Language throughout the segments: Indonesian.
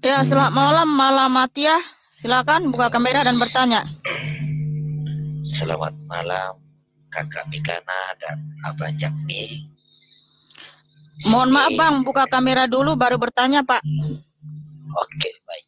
Ya, selamat malam, Malam Matia. Silakan buka kamera dan bertanya. Selamat malam Kakak Mikana dan Abang Jakmi. Mohon maaf Bang, buka kamera dulu baru bertanya Pak. Oke, baik.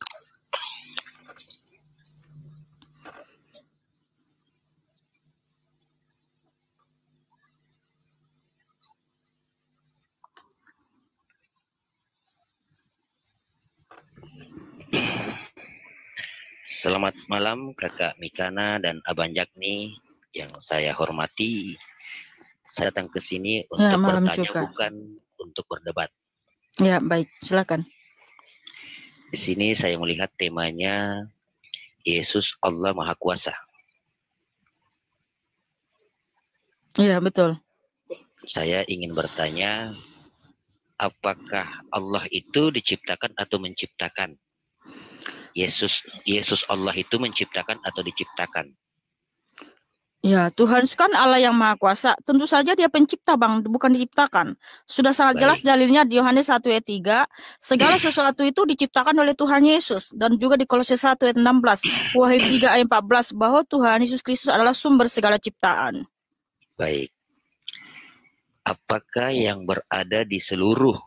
Selamat malam Kakak Mikana dan Abang Jakmi yang saya hormati. Saya datang ke sini untuk bertanya juga. Bukan untuk berdebat. Ya, baik, silakan. Di sini saya melihat temanya Yesus Allah Maha Kuasa. Iya, betul. Saya ingin bertanya, apakah Allah itu diciptakan atau menciptakan? Yesus Allah itu menciptakan atau diciptakan? Ya, Tuhan kan Allah yang Maha Kuasa. Tentu saja dia pencipta, Bang, bukan diciptakan. Sudah sangat jelas dalilnya di Yohanes 1 ayat 3. Segala sesuatu itu diciptakan oleh Tuhan Yesus. Dan juga di Kolose 1 ayat 16. Wahyu 3 ayat 14. Bahwa Tuhan Yesus Kristus adalah sumber segala ciptaan. Baik. Apakah yang berada di seluruh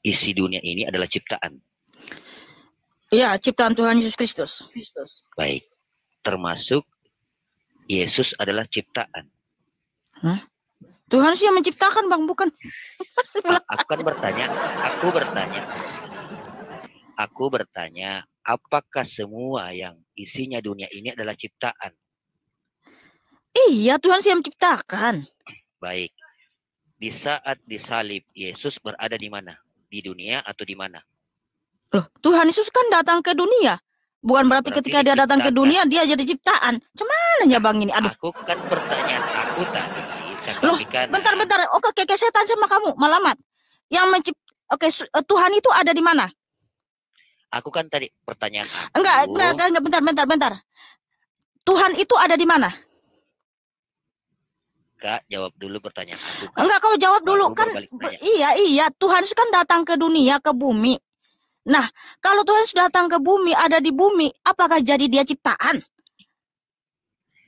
isi dunia ini adalah ciptaan? Iya, ciptaan Tuhan Yesus Kristus. Baik. Termasuk Yesus adalah ciptaan. Hah? Tuhan sih yang menciptakan, Bang, bukan. Aku bertanya, apakah semua yang isinya dunia ini adalah ciptaan? Iya, Tuhan sih yang menciptakan. Baik. Di saat disalib, Yesus berada di mana? Di dunia atau di mana? Loh, Tuhan Yesus kan datang ke dunia. Bukan berarti ketika dia datang ke dunia, dia jadi ciptaan. Cuman ya Bang ini? Aduh. Aku kan pertanyaan aku tadi. Loh, bentar. Oke, saya tanya sama kamu, Malamat. Yang Tuhan itu ada di mana? Aku kan tadi pertanyaan aku. Enggak, bentar. Tuhan itu ada di mana? Kak, jawab dulu pertanyaan aku. Kak. Enggak, kau jawab dulu kan. Iya. Tuhan itu kan datang ke dunia, ke bumi. Nah, kalau Tuhan sudah datang ke bumi, ada di bumi, apakah jadi dia ciptaan?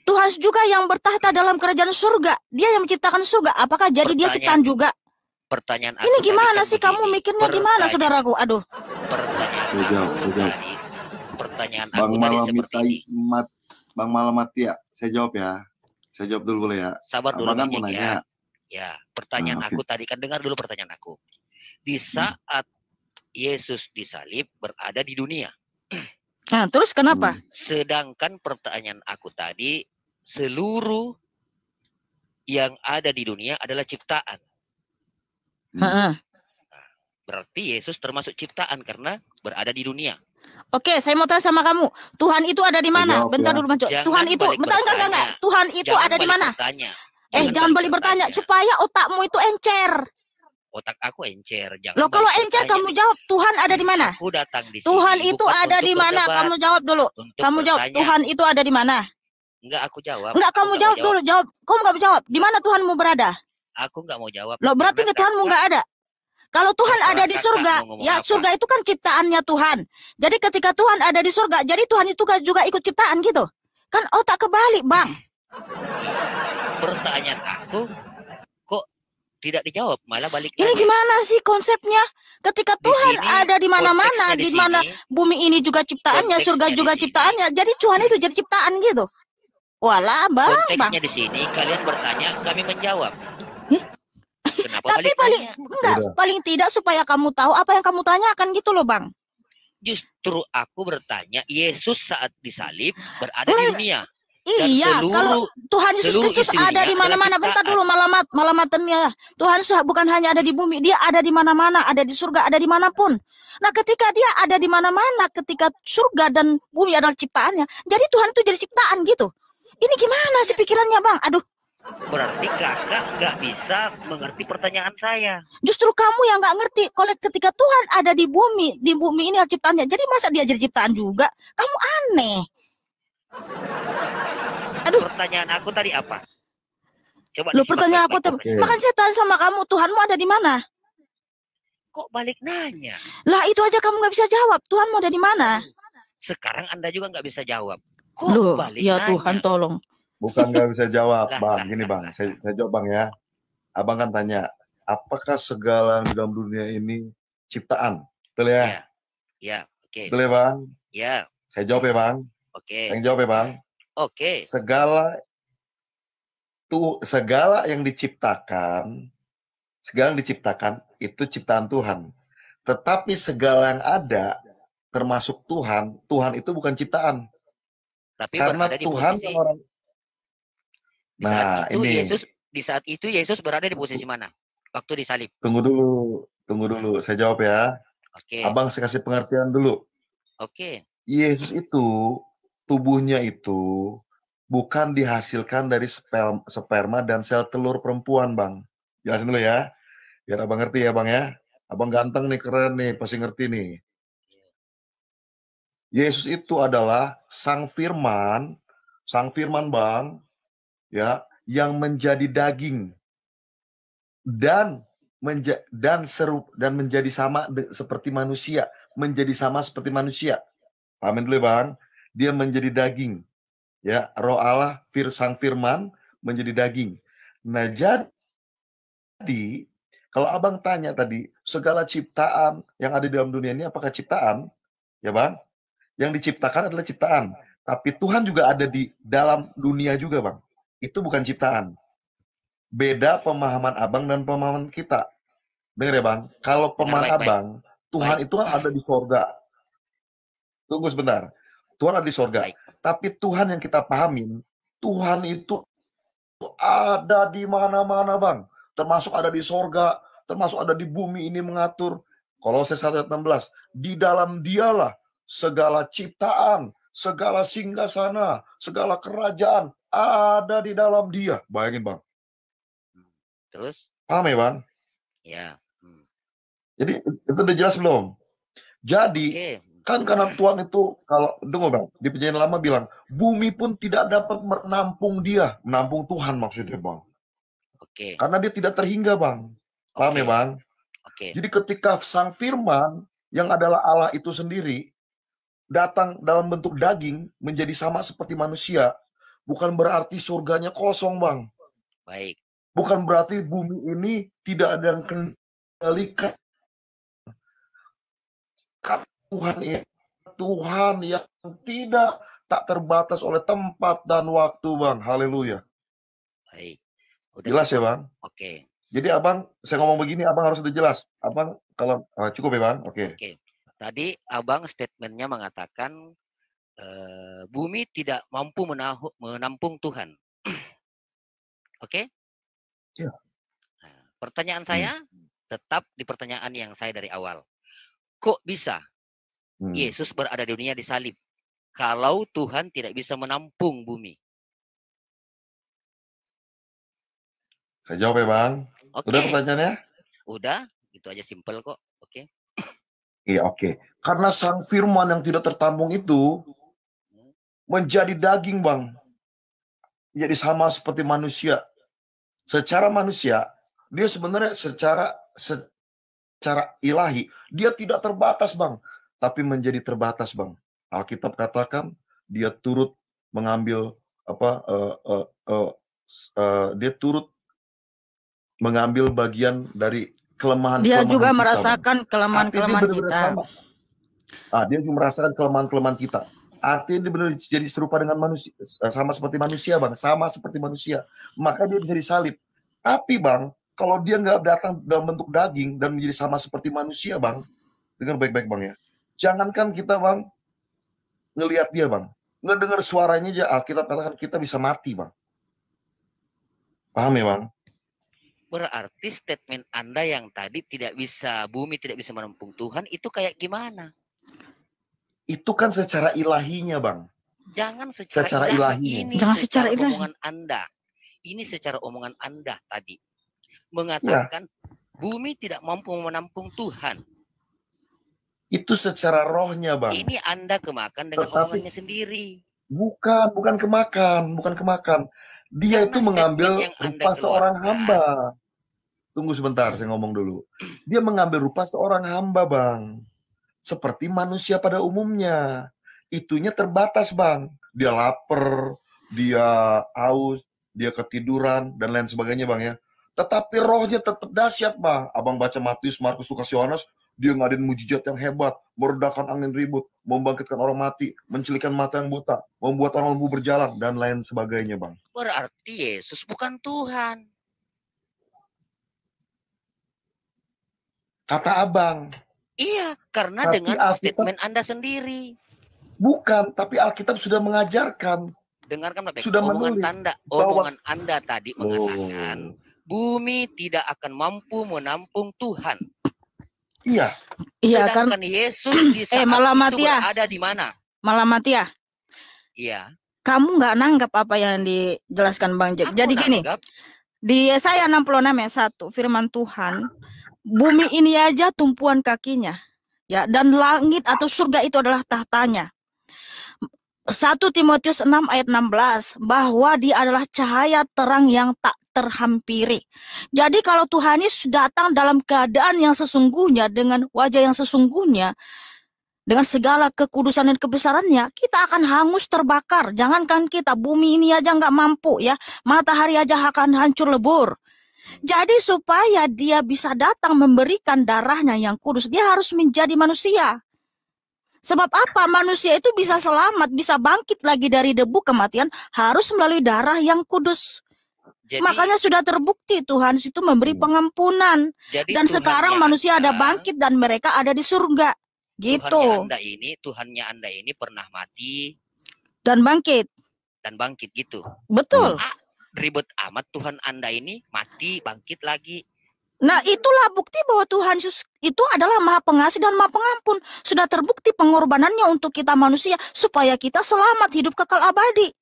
Tuhan juga yang bertahta dalam kerajaan surga. Dia yang menciptakan surga. Apakah jadi dia ciptaan juga? Pertanyaan ini gimana sih kamu mikirnya gimana, saudaraku? Aduh. Pertanyaan Bang aku tadi seperti ini. Bang Malamatia, saya jawab ya. Saya jawab dulu boleh ya. Sabar dulu Bang mau nanya. Ya, pertanyaan aku tadi kan, dengar dulu pertanyaan aku. Di saat Yesus disalib berada di dunia. Nah, terus kenapa? Sedangkan pertanyaan aku tadi, seluruh yang ada di dunia adalah ciptaan. Nah, berarti Yesus termasuk ciptaan karena berada di dunia. Oke, saya mau tanya sama kamu. Tuhan itu ada di mana? Bentar dulu, Manco. Tuhan itu, enggak. Tuhan itu ada di mana? Jangan balik bertanya supaya otakmu itu encer. Otak aku encer. Loh, kalau encer kamu jawab Tuhan ada di mana? Aku datang di sini. Tuhan itu ada di mana? Kamu jawab dulu. Kamu jawab Tuhan itu ada di mana? Enggak, aku jawab. Enggak, kamu jawab dulu. Jawab. Kamu enggak jawab. Di mana Tuhanmu berada? Aku enggak mau jawab. Loh, berarti Tuhanmu enggak ada. Kalau Tuhan ada di surga, ya surga itu kan ciptaannya Tuhan. Jadi ketika Tuhan ada di surga, jadi Tuhan itu juga ikut ciptaan gitu. Kan otak kebalik, Bang. Pertanyaan aku kok tidak dijawab, malah balik ini lagi. Gimana sih konsepnya? Ketika Tuhan ada di mana-mana, di mana bumi ini juga ciptaannya, surga juga ciptaannya. Jadi Tuhan itu jadi ciptaan gitu. Walah, Bang. Konteksnya di sini kalian bertanya, kami menjawab. Kenapa tapi paling tidak supaya kamu tahu apa yang kamu tanyakan gitu loh, Bang. Justru aku bertanya, Yesus saat disalib berada di dunia. Iya, kalau Tuhan Yesus Kristus ada di mana-mana. Bentar dulu, malamatannya. Tuhan bukan hanya ada di bumi, dia ada di mana-mana, ada di surga, ada di manapun. Nah, ketika dia ada di mana-mana, ketika surga dan bumi adalah ciptaannya, jadi Tuhan itu jadi ciptaan gitu. Ini gimana sih pikirannya, Bang? Aduh. Berarti kakak nggak bisa mengerti pertanyaan saya. Justru kamu yang nggak ngerti. Kalau ketika Tuhan ada di bumi ini adalah ciptaannya. Jadi masa dia jadi ciptaan juga? Kamu aneh. Aduh. Pertanyaan aku tadi apa? Coba. Loh, pertanyaan aku tadi. Makanya saya tanya sama kamu, Tuhanmu ada di mana? kok balik nanya? Lah itu aja kamu nggak bisa jawab. Tuhan mau dari mana? Sekarang Anda juga nggak bisa jawab. Kok Loh, balik ya nanya? Tuhan tolong. Bukan nggak bisa jawab, Lah, Bang. lah, Gini lah, Bang, lah. saya jawab Bang ya. Abang kan tanya, apakah segala yang di dalam dunia ini ciptaan? Betul ya? Ya, ya, oke. Betul ya Bang? Ya, Saya jawab ya Bang. oke. Saya jawab ya Bang. Oke. Segala yang diciptakan itu ciptaan Tuhan. Tetapi segala yang ada, termasuk Tuhan itu bukan ciptaan. Tapi Karena berada di Tuhan posisi, kan orang. Nah, ini. Di saat itu Yesus berada di posisi mana? Waktu disalib. Tunggu dulu. Saya jawab ya. Oke. Abang saya kasih pengertian dulu. Oke. Yesus itu, tubuhnya itu bukan dihasilkan dari sperma dan sel telur perempuan, Bang. Jelasin dulu ya. Biar abang ngerti ya, Bang ya. Abang ganteng nih, keren nih, pasti ngerti nih. Yesus itu adalah Sang Firman, Bang, ya, yang menjadi daging dan menjadi sama seperti manusia, Pahamin dulu ya, Bang. Dia menjadi daging, ya, Roh Allah, Sang Firman menjadi daging. Nah, jadi kalau abang tanya tadi, segala ciptaan yang ada di dalam dunia ini apakah ciptaan? Ya, Bang. Yang diciptakan adalah ciptaan. Tapi Tuhan juga ada di dalam dunia juga, Bang. Itu bukan ciptaan. Beda pemahaman abang dan pemahaman kita. Dengar ya, Bang. Kalau pemahaman abang, Tuhan itu kan ada di sorga. Tunggu sebentar. Tuhan ada di sorga. Tapi Tuhan yang kita pahamin, Tuhan itu ada di mana-mana, Bang. Termasuk ada di sorga, termasuk ada di bumi ini mengatur. Kolose 1 ayat 16. Di dalam Dialah segala ciptaan, segala singgasana, segala kerajaan ada di dalam Dia. Bayangin, Bang. Terus? Paham ya, Bang? Ya. Jadi itu udah jelas belum? Jadi kan karena Tuhan itu, kalau dengar Bang, di perjanjian lama bilang bumi pun tidak dapat menampung Dia, menampung Tuhan maksudnya, Bang. Karena Dia tidak terhingga, Bang. Paham ya, Bang? Jadi ketika Sang Firman yang adalah Allah itu sendiri datang dalam bentuk daging menjadi sama seperti manusia, bukan berarti surganya kosong, Bang. Baik. Bukan berarti bumi ini tidak ada yang kendalikan. Tuhan yang tak terbatas oleh tempat dan waktu, Bang. Haleluya. Baik. Jelas ya, Bang? Oke. Jadi abang, saya ngomong begini, abang harus udah jelas. Abang, kalau cukup ya, Bang? Oke. Tadi abang statementnya mengatakan bumi tidak mampu menampung Tuhan. Oke? Ya. Nah, pertanyaan saya tetap di pertanyaan yang saya dari awal. Kok bisa Yesus berada di dunia disalib kalau Tuhan tidak bisa menampung bumi? Saya jawab ya, Bang. Udah pertanyaannya? Udah, itu aja simpel kok. Oke. Iya, oke. Karena Sang Firman yang tidak tertampung itu menjadi daging, Bang. Menjadi sama seperti manusia. Secara manusia, dia sebenarnya secara ilahi, dia tidak terbatas, Bang. Tapi menjadi terbatas, Bang. Alkitab katakan dia turut mengambil dia turut mengambil bagian dari kelemahan dia juga kita, merasakan kelemahan-kelemahan kita. Dia juga merasakan kelemahan-kelemahan kita. Artinya dia benar jadi serupa dengan manusia, sama seperti manusia, Bang. Sama seperti manusia. Maka dia bisa disalib. Tapi, Bang, kalau dia nggak datang dalam bentuk daging dan menjadi sama seperti manusia, Bang, dengar baik-baik, Bang ya. Jangankan kita, Bang, ngelihat dia, Bang. Ngedengar suaranya aja, Alkitab katakan kita bisa mati, Bang. Paham ya, Bang? Berarti statement Anda yang tadi bumi tidak bisa menampung Tuhan, itu kayak gimana? Itu kan secara ilahinya, Bang. Jangan secara ilahi. Ini jangan secara ilahi. Omongan Anda. Ini secara omongan Anda tadi. Mengatakan bumi tidak mampu menampung Tuhan. Itu secara rohnya, Bang. Ini Anda kemakan dengan omongannya sendiri. Bukan kemakan. Dia itu mengambil rupa seorang hamba. Tunggu sebentar, saya ngomong dulu. Dia mengambil rupa seorang hamba, Bang. Seperti manusia pada umumnya. Itunya terbatas, Bang. Dia lapar, dia haus, dia ketiduran, dan lain sebagainya, Bang ya. Tetapi rohnya tetap dahsyat, Bang. Abang baca Matius, Markus, Lukas, Yohanes, dia ngadain mujizat yang hebat, meredakan angin ribut, membangkitkan orang mati, mencelikan mata yang buta, membuat orang lumpuh berjalan, dan lain sebagainya, Bang. Berarti Yesus bukan Tuhan. Kata Abang. Iya, karena Tapi dengan Alkitab, statement Anda sendiri. Bukan, tapi Alkitab sudah mengajarkan. Dengarkan Bapak, Sudah omongan menulis omongan Anda tadi mengatakan bumi tidak akan mampu menampung Tuhan. Iya. Iya, kan Sedangkan Yesus di saat itu berada di mana? Malamatya. Iya. Kamu nggak nanggap apa yang dijelaskan Bang Jack. Jadi gini, di Yesaya 66 ayat 1, firman Tuhan, bumi ini aja tumpuan kakinya, ya, dan langit atau surga itu adalah tahtanya. 1 Timotius 6 ayat 16, bahwa dia adalah cahaya terang yang tak terhampiri. Jadi kalau Tuhan Yesus datang dalam keadaan yang sesungguhnya, dengan wajah yang sesungguhnya, dengan segala kekudusan dan kebesarannya, kita akan hangus terbakar. Jangankan kita, bumi ini aja nggak mampu ya. Matahari aja akan hancur lebur. Jadi supaya dia bisa datang memberikan darahnya yang kudus, dia harus menjadi manusia. Sebab apa? Manusia itu bisa selamat, bisa bangkit lagi dari debu kematian, harus melalui darah yang kudus. Jadi, makanya sudah terbukti Tuhan itu memberi pengampunan. Dan sekarang manusia ada bangkit dan mereka ada di surga. Gitu. Tuhannya Anda ini pernah mati dan bangkit gitu. Betul. Ribet amat Tuhan Anda ini mati bangkit lagi. Nah, itulah bukti bahwa Tuhan Yesus itu adalah Maha Pengasih dan Maha Pengampun. Sudah terbukti pengorbanannya untuk kita manusia supaya kita selamat hidup kekal abadi.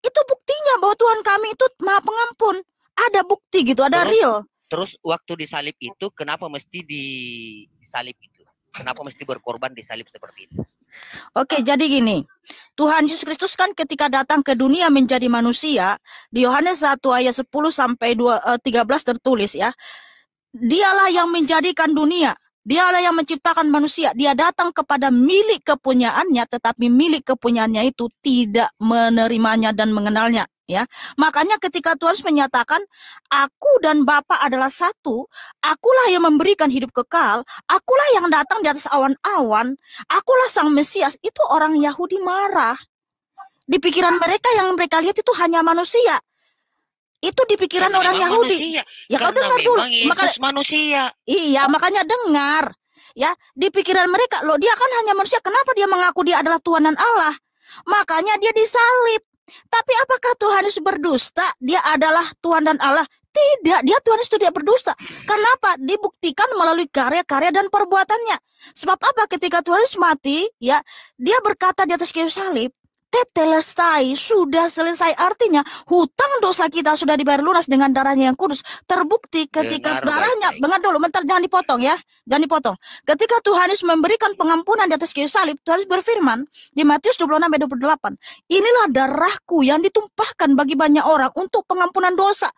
Itu buktinya bahwa Tuhan kami itu Maha Pengampun. Ada bukti gitu, ada real. Terus waktu disalib itu kenapa mesti disalib itu? Kenapa mesti berkorban disalib seperti itu? Oke, jadi gini. Tuhan Yesus Kristus kan ketika datang ke dunia menjadi manusia, di Yohanes 1 ayat 10 sampai 13 tertulis ya. Dialah yang menjadikan dunia. Dialah yang menciptakan manusia. Dia datang kepada milik kepunyaannya, tetapi milik kepunyaannya itu tidak menerimanya dan mengenalnya. Ya, makanya ketika Tuhan menyatakan, aku dan Bapa adalah satu, akulah yang memberikan hidup kekal, akulah yang datang di atas awan-awan, akulah sang Mesias, itu orang Yahudi marah. Di pikiran mereka yang mereka lihat itu hanya manusia. Itu di pikiran orang Yahudi. Ya kau dengar dulu. Makanya manusia. Iya, makanya dengar. Ya, di pikiran mereka, loh dia kan hanya manusia, kenapa dia mengaku dia adalah Tuhan dan Allah? Makanya dia disalib. Tapi apakah Tuhan Yesus berdusta? Dia adalah Tuhan dan Allah? Tidak, dia Tuhan Yesus tidak berdusta. Kenapa? Dibuktikan melalui karya-karya dan perbuatannya. Sebab apa? Ketika Tuhan Yesus mati, ya, dia berkata di atas kayu salib, tetelestai, sudah selesai. Artinya hutang dosa kita sudah dibayar lunas dengan darahnya yang kudus. Terbukti ketika darahnya, dengar dulu, bentar, jangan dipotong ya, jangan dipotong. Ketika Tuhan Yesus memberikan pengampunan di atas kayu salib, Tuhan Yesus berfirman di Matius 26:28, inilah darahku yang ditumpahkan bagi banyak orang untuk pengampunan dosa.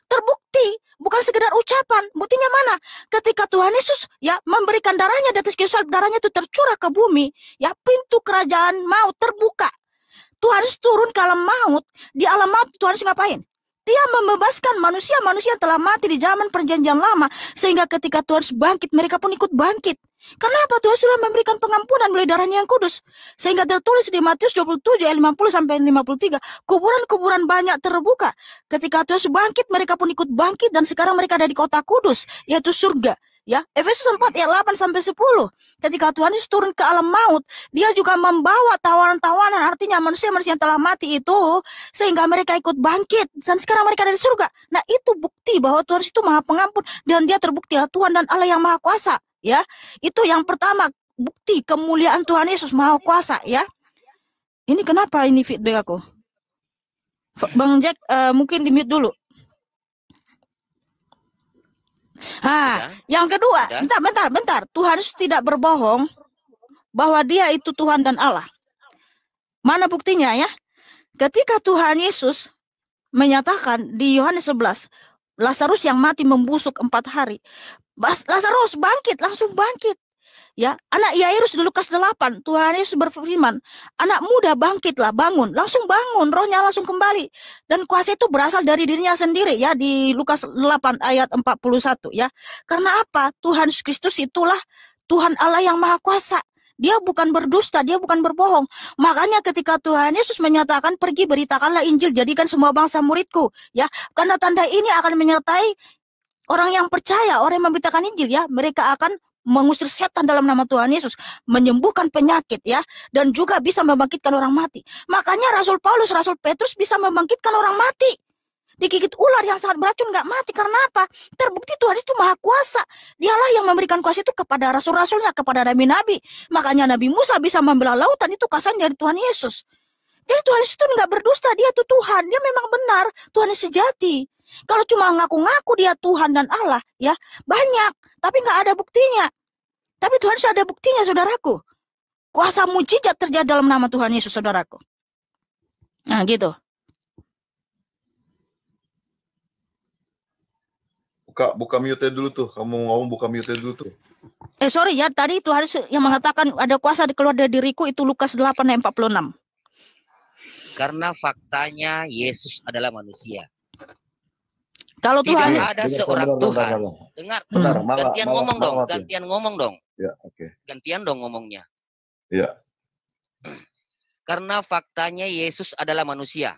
Terbukti, bukan sekedar ucapan. Buktinya mana? Ketika Tuhan Yesus ya memberikan darahnya di atas kayu salib, darahnya itu tercurah ke bumi, ya, pintu kerajaan maut terbuka. Tuhan Yesus turun ke alam maut. Di alam maut Tuhan Yesus ngapain? Dia membebaskan manusia-manusia yang telah mati di zaman perjanjian lama. Sehingga ketika Tuhan Yesus bangkit, mereka pun ikut bangkit. Kenapa? Tuhan sudah memberikan pengampunan melalui darahnya yang kudus. Sehingga tertulis di Matius 27 ayat 50 sampai 53, kuburan-kuburan banyak terbuka. Ketika Tuhan Yesus bangkit, mereka pun ikut bangkit dan sekarang mereka ada di kota kudus, yaitu surga. Ya, Efesus 4 ayat 8 sampai 10. Ketika Tuhan Yesus turun ke alam maut, dia juga membawa tawanan-tawanan, artinya manusia-manusia yang telah mati itu, sehingga mereka ikut bangkit dan sekarang mereka ada di surga. Nah, itu bukti bahwa Tuhan itu Maha Pengampun dan dia terbukti adalah Tuhan dan Allah yang Maha Kuasa, ya. Itu yang pertama, bukti kemuliaan Tuhan Yesus Maha Kuasa, ya. Ini kenapa ini feedback aku? Bang Jack, mungkin di-mute dulu. Yang kedua, bentar. Tuhan Yesus tidak berbohong bahwa dia itu Tuhan dan Allah. Mana buktinya ya? Ketika Tuhan Yesus menyatakan di Yohanes 11, Lazarus yang mati membusuk 4 hari. Lazarus bangkit, langsung bangkit. Ya, anak Yairus di Lukas 8, Tuhan Yesus berfirman, anak muda bangkitlah, bangun, langsung bangun, rohnya langsung kembali. Dan kuasa itu berasal dari dirinya sendiri ya, di Lukas 8 ayat 41 ya. Karena apa? Tuhan Yesus Kristus itulah Tuhan Allah yang Maha Kuasa. Dia bukan berdusta, dia bukan berbohong. Makanya ketika Tuhan Yesus menyatakan, pergi beritakanlah Injil, jadikan semua bangsa muridku. Ya, karena tanda ini akan menyertai orang yang percaya, orang yang memberitakan Injil ya. Mereka akan mengusir setan dalam nama Tuhan Yesus, menyembuhkan penyakit ya, dan juga bisa membangkitkan orang mati. Makanya Rasul Paulus, Rasul Petrus bisa membangkitkan orang mati. Digigit ular yang sangat beracun nggak mati. Karena apa? Terbukti Tuhan itu Maha Kuasa. Dialah yang memberikan kuasa itu kepada rasul-rasulnya, kepada nabi-nabi. Makanya Nabi Musa bisa membelah lautan, itu kuasa dari Tuhan Yesus. Jadi Tuhan Yesus itu nggak berdusta, dia itu Tuhan, dia memang benar, Tuhan yang sejati. Kalau cuma ngaku-ngaku dia Tuhan dan Allah, ya banyak, tapi nggak ada buktinya. Tapi Tuhan Yesus ada buktinya, saudaraku. Kuasa mujizat terjadi dalam nama Tuhan Yesus, saudaraku. Nah, gitu. Buka mute dulu tuh. Kamu ngomong buka mute dulu tuh. Sorry ya, tadi Tuhan Yesus yang mengatakan ada kuasa keluar dari diriku, itu Lukas 8 ayat 46. Karena faktanya Yesus adalah manusia. Kalau Tuhan ada seorang Tuhan. Dengar, gantian ngomong dong. Ya, oke. Gantian dong ngomongnya. Ya. Karena faktanya Yesus adalah manusia.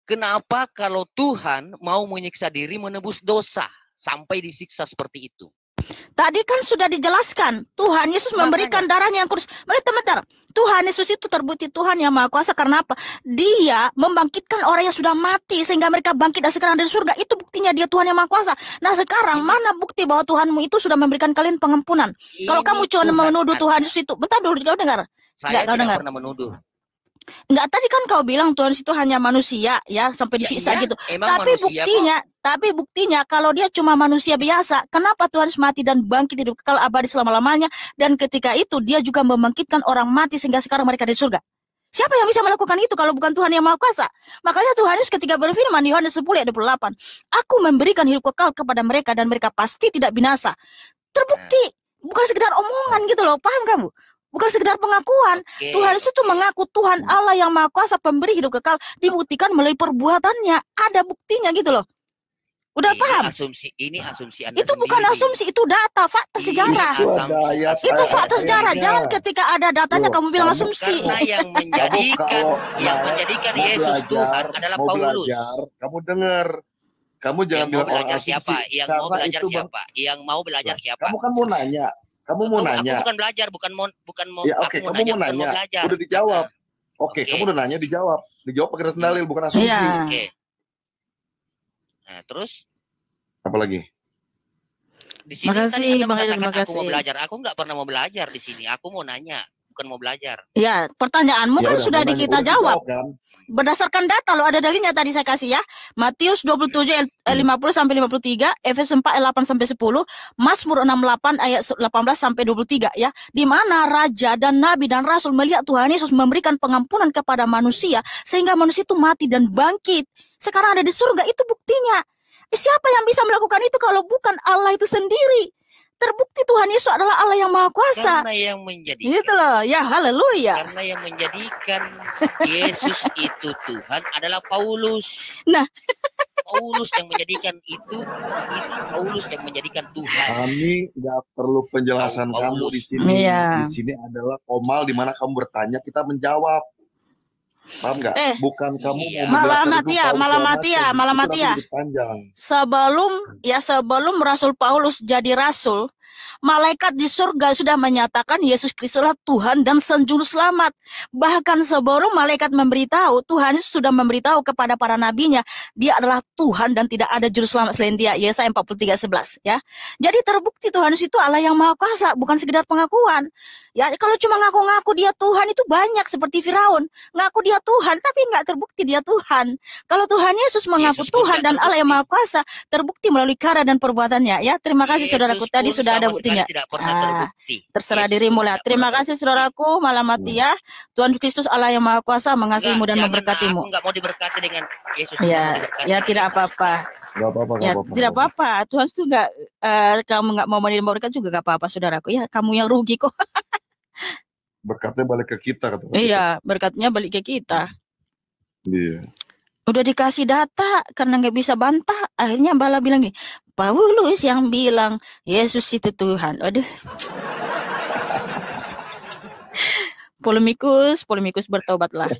Kenapa kalau Tuhan mau menyiksa diri menebus dosa sampai disiksa seperti itu? Tadi kan sudah dijelaskan, Tuhan Yesus memberikan darahnya yang kudus. Bentar. Tuhan Yesus itu terbukti Tuhan yang Maha Kuasa. Karena apa? Dia membangkitkan orang yang sudah mati sehingga mereka bangkit dan sekarang dari surga. Itu buktinya dia Tuhan yang Maha Kuasa. Nah sekarang mana bukti bahwa Tuhanmu itu sudah memberikan kalian pengampunan? Kalau kamu cuma menuduh Tuhan Yesus itu, bentar dulu, kau dengar? Saya tidak pernah menuduh. Enggak, tadi kan kau bilang Tuhan itu hanya manusia ya, sampai disiksa gitu. Tapi buktinya kalau dia cuma manusia biasa, kenapa Tuhan mati dan bangkit hidup kekal abadi selama-lamanya, dan ketika itu dia juga membangkitkan orang mati sehingga sekarang mereka di surga. Siapa yang bisa melakukan itu kalau bukan Tuhan yang Maha Kuasa? Makanya Tuhan Yesus ketika berfirman Yohanes 10 ayat 28, aku memberikan hidup kekal kepada mereka dan mereka pasti tidak binasa. Terbukti, bukan sekedar omongan gitu loh, paham kamu? Bukan sekedar pengakuan. Tuhan Yesus itu mengaku Tuhan Allah yang Maha Kuasa, pemberi hidup kekal, dibuktikan melalui perbuatannya. Ada buktinya gitu loh. Udah paham? Ini asumsi Anda itu sendiri. Bukan asumsi, itu data, fakta sejarah. Itu fakta sejarah. Jangan ketika ada datanya kamu bilang asumsi. Karena yang menjadikan Yesus Tuhan adalah Paulus. Kamu dengar. Kamu jangan bilang orang asumsi. Siapa? Yang mau belajar siapa? Yang mau belajar siapa? Kamu kan mau nanya. Kamu mau nanya. Aku bukan belajar, bukan mau. Ya oke, kamu mau nanya. Udah dijawab. Oke, kamu udah nanya, dijawab. Dijawab pakai dasar dalil, bukan asumsi. Iya. Oke. Nah, terus? Apa lagi? Di sini makasih, aku mau belajar. Aku nggak pernah mau belajar di sini. Aku mau nanya, bukan mau belajar. Ya, pertanyaanmu kan sudah kita jawab. Kan? Berdasarkan data lo, ada dalilnya tadi saya kasih ya. Matius 27 ayat 50 sampai 53, Efesus 4 ayat 8 sampai 10, Mazmur 68 ayat 18 sampai 23 ya. Di mana raja dan nabi dan rasul melihat Tuhan Yesus memberikan pengampunan kepada manusia sehingga manusia itu mati dan bangkit. Sekarang ada di surga, itu buktinya. Siapa yang bisa melakukan itu kalau bukan Allah itu sendiri? Terbukti Tuhan Yesus adalah Allah yang Maha Kuasa. Karena yang menjadikan. Gitu loh, ya haleluya. Karena yang menjadikan Yesus itu Tuhan adalah Paulus. Nah, Paulus yang menjadikan itu Paulus yang menjadikan Tuhan. Kami nggak perlu penjelasan kamu di sini. Iya. Di sini adalah komal di mana kamu bertanya, kita menjawab. Paham nggak? Bukan kamu malah mati ya. Sebelum Rasul Paulus jadi rasul, malaikat di surga sudah menyatakan Yesus Kristuslah Tuhan dan Juru Selamat. Bahkan sebelum malaikat memberitahu, Tuhan Yesus sudah memberitahu kepada para nabinya, dia adalah Tuhan dan tidak ada Juru Selamat selain dia. Yesaya 43:11 ya. Jadi terbukti Tuhan Yesus itu Allah yang Maha Kuasa, bukan sekedar pengakuan. Ya, kalau cuma ngaku-ngaku dia Tuhan itu banyak seperti Firaun, ngaku dia Tuhan tapi nggak terbukti dia Tuhan. Kalau Tuhan Yesus mengaku Tuhan dan Allah yang Maha Kuasa, terbukti melalui karya dan perbuatannya ya. Terima kasih saudaraku, tadi sudah ada buktinya. Tidak pernah terbukti. Terserah dirimu lah. Terima kasih saudaraku, malam mati ya. Tuhan Kristus Allah yang Maha Kuasa mengasihimu dan memberkatimu. Aku nggak mau diberkati dengan Yesus. Ya tidak apa-apa. Tidak apa-apa. Tuhan itu nggak, kamu nggak mau berkat juga nggak apa-apa saudaraku. Ya kamu yang rugi kok. Berkatnya balik ke kita. Iya, berkatnya balik ke kita. Iya. Udah dikasih data karena nggak bisa bantah. Akhirnya Bala bilang nih, Paulus yang bilang Yesus itu Tuhan. Aduh. Polemikus bertobatlah.